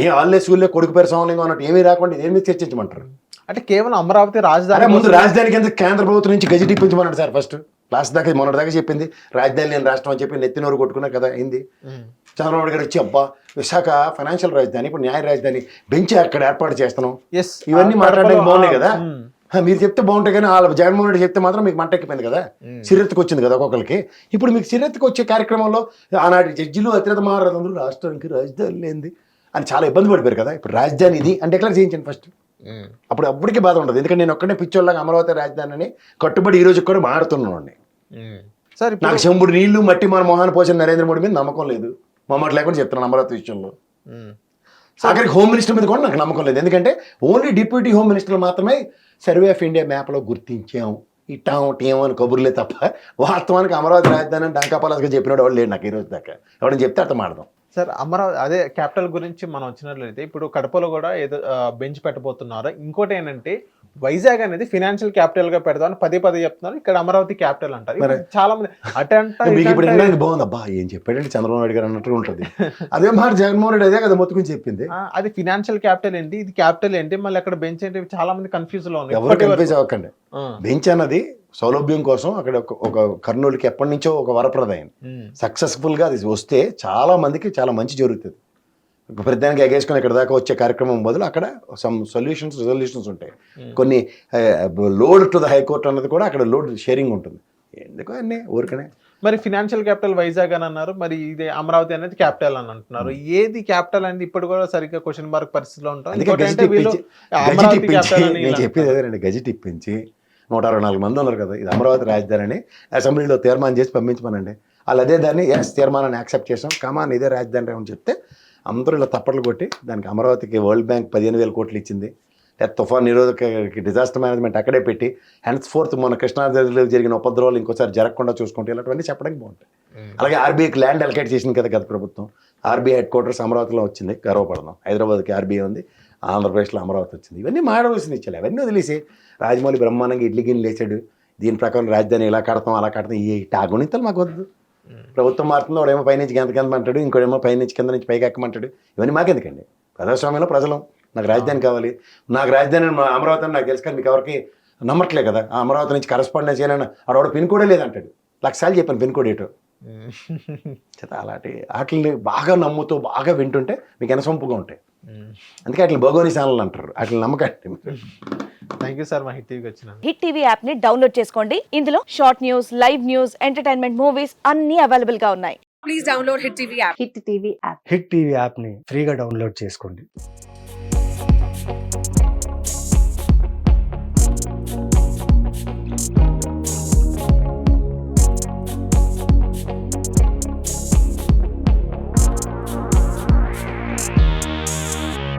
Speaker 2: ఏ ఆల్లే సూళ్ళే కొడుకు పేరు సోమలింగం అన్నట్టు ఏమీ రాకుండా దేని మీద చర్చించమంటారు?
Speaker 1: అంటే కేవలం అమరావతి రాజధాని
Speaker 2: ముందు రాజధాని కింద కేంద్ర ప్రభుత్వం నుంచి గజెట్ ఇప్పించమన్నాడు సార్ ఫస్ట్. లాస్ట్ దాకా మొన్నటి దాకా చెప్పింది రాజధాని లేని రాష్ట్రం అని చెప్పి నెత్తినోరు కొట్టుకున్నారు కదా అయింది. చంద్రబాబు గారు వచ్చి అబ్బా విశాఖ ఫైనాన్షియల్ రాజధాని ఇప్పుడు న్యాయ రాజధాని బెంచ్ అక్కడ ఏర్పాటు చేస్తున్నాం, ఇవన్నీ మాట్లాడడానికి బాగున్నాయి కదా. మీరు చెప్తే బాగుంటాయి కానీ వాళ్ళ జగన్మోహన్ రెడ్డి చెప్తే మాత్రం మీకు మంట ఎక్కిపోయింది కదా, సిరెత్తుకు వచ్చింది కదా ఒక్కొక్కరికి. ఇప్పుడు మీకు సిరెత్తుకు వచ్చే కార్యక్రమంలో ఆనాటి జడ్జిలు అత్యంత మహారాజులందరూ రాష్ట్రానికి రాజధాని లేనిది అని చాలా ఇబ్బంది పడిపోయారు కదా. ఇప్పుడు రాజధాని ఇది అంటే డిక్లేర్ చేయించండి ఫస్ట్. అప్పటికి బాధ ఉండదు. ఎందుకంటే నేను ఒక్కడే పిచ్చోళ్ళగా అమరావతి రాజధాని అని కట్టుబడి ఈ రోజు కూడా మాడుతున్నాను.
Speaker 1: సార్
Speaker 2: నాకు చెంబుడు నీళ్లు మట్టి మన మొహాన్ని పోసిన నరేంద్ర మోడీ మీద నమ్మకం లేదు, మొమ్మటి లేకుండా చెప్తున్నాను అమరావతి విషయంలో. ఆఖరికి హోమ్ మినిస్టర్ మీద కూడా నాకు నమ్మకం లేదు. ఎందుకంటే ఓన్లీ డిప్యూటీ హోమ్ మినిస్టర్ మాత్రమే సర్వే ఆఫ్ ఇండియా మ్యాప్లో గుర్తించాం ఇట్టాం టీం అని కబుర్లే తప్ప వాస్తవానికి అమరావతి రాజధాని అని డంకాపాలస్గా చెప్పినాడు ఎవరు లేడు నాకు ఈ రోజు దాకా. ఎవరైనా చెప్తే అర్థం ఆడదాం.
Speaker 1: సార్ అమరావతి అదే క్యాపిటల్ గురించి మనం వచ్చినట్లయితే ఇప్పుడు కడపలో కూడా ఏదో బెంచ్ పెట్టబోతున్నారు. ఇంకోటి ఏంటంటే వైజాగ్ అనేది ఫినాన్షియల్ క్యాపిటల్ గా పెడతామని పదే చెప్తున్నారు. ఇక్కడ అమరావతి క్యాపిటల్ అంటారు. చాలా మంది
Speaker 2: ఇప్పుడు బాగుంది అబ్బా ఏం చెప్పాడంటే చంద్రబాబు నాయుడు గారు అన్నట్టు ఉంటుంది. అదే మాట జగన్మోహన్ రెడ్డి అదే కదా మొత్తుకుని చెప్పింది.
Speaker 1: అది ఫినాన్షియల్ క్యాపిటల్ ఏంటి, ఇది క్యాపిటల్ ఏంటి, మళ్ళీ అక్కడ బెంచ్ ఏంటి, చాలా మంది కన్ఫ్యూజ్ లో ఉన్నారు.
Speaker 2: ఎవరు కన్ఫ్యూజ్ అవ్వకండి. బెంచ్ అన్నది సౌలభ్యం కోసం అక్కడ ఒక కర్నూలుకి ఎప్పటి నుంచో ఒక వరప్రదాయం. సక్సెస్ఫుల్ గా అది వస్తే చాలా మందికి చాలా మంచి జరుగుతుంది. ప్రతిదానికి ఎగేసుకొని ఇక్కడ దాకా వచ్చే కార్యక్రమం బదులు అక్కడ సమ్ రిజల్యూషన్స్ ఉంటాయి. కొన్ని లోడ్ టు ద హైకోర్టు అన్నది కూడా అక్కడ లోడ్ షేరింగ్ ఉంటుంది. ఎందుకు అన్నీ ఊరికనే.
Speaker 1: మరి ఫినాన్షియల్ క్యాపిటల్ వైజాగ్ అని అన్నారు, మరి ఇది అమరావతి అనేది క్యాపిటల్ అని అంటున్నారు. ఏది క్యాపిటల్ అనేది ఇప్పుడు కూడా సరిగ్గా క్వశ్చన్ మార్క్ పరిస్థితిలో ఉంటాం.
Speaker 2: నేను చెప్పేది అదేనండి, గజెట్ ఇప్పించి 164 మంది ఉన్నారు కదా, ఇది అమరావతి రాజధాని అని అసెంబ్లీలో తీర్మానం చేసి పంపించమనండి. వాళ్ళు అదే దాన్ని తీర్మానాన్ని యాక్సెప్ట్ చేసాం కమాన్ ఇదే రాజధాని అని చెప్తే అందరూ ఇలా తప్పట్లు కొట్టి దానికి అమరావతికి వరల్డ్ బ్యాంక్ 15,000 కోట్లు ఇచ్చింది. తుఫాన్ నిరోధక డిజాస్టర్ మేనేజ్మెంట్ అక్కడే పెట్టి హెన్స్ ఫోర్త్ మన కృష్ణానదిలో జరిగిన ఉపద్రవాలు ఇంకోసారి జరగకుండా చూసుకుంటే ఇలాంటివన్నీ చెప్పడానికి బాగుంటాయి. అలాగే ఆర్బీఐకి ల్యాండ్ అలకేట్ చేసింది కదా గత ప్రభుత్వం. ఆర్బీఐ హెడ్ క్వార్టర్స్ అమరావతిలో వచ్చింది, గర్వపడదాం. హైదరాబాద్కి ఆర్బీఐ ఉంది, ఆంధ్రప్రదేశ్లో అమరావతి వచ్చింది. ఇవన్నీ మాడవలసింది ఇచ్చాలి. అవన్నీ వదిలేసి రాజమౌళి బ్రహ్మాండంగా ఇడ్లీ గిన్నె లేచాడు, దీని ప్రకారం రాజధాని ఇలా కడతాం అలా కడతాం, ఈ టాగుణితలు మాకు వద్దు. ప్రభుత్వం మారుతుంది, వాడేమో పైనుంచి కింద అంటాడు, ఇంకోడేమో పైనుంచి కింద నుంచి పైకి ఎక్కమంటాడు. ఇవన్నీ మాకెందుకండి? ప్రజాస్వామ్యంలో ప్రజలు నాకు రాజధాని కావాలి, నాకు రాజధాని అమరావతి అని నాకు తెలుసు కానీ మీకు ఎవరికి నమ్మట్లే కదా. ఆ అమరావతి నుంచి కరస్పాండెన్స్ చేయనన్నా ఆడవాడు పిన్ కోడే లేదంటాడు. లక్షసార్లు చెప్పాను పిన్ కోడ్ ఏటో. అలాంటి వాటిని బాగా నమ్ముతూ బాగా వింటుంటే మీకు ఎనసొంపుగా ఉంటాయి. అందుకే వాటిని భగోని ఛానల్ అంటారు. వాటిని నమ్మకండి.
Speaker 1: థ్యాంక్ యూ సార్ మా హిట్ టీవీకి వచ్చిన.
Speaker 3: హిట్ టీవీ యాప్ ని డౌన్లోడ్ చేసుకోండి. ఇందులో short news, live news, entertainment movies అన్ని అవైలబుల్ గా ఉన్నాయి.
Speaker 4: Please download Hit TV app.
Speaker 3: Hit TV app.
Speaker 5: Hit TV యాప్ని ఫ్రీగా డౌన్లోడ్ చేసుకోండి.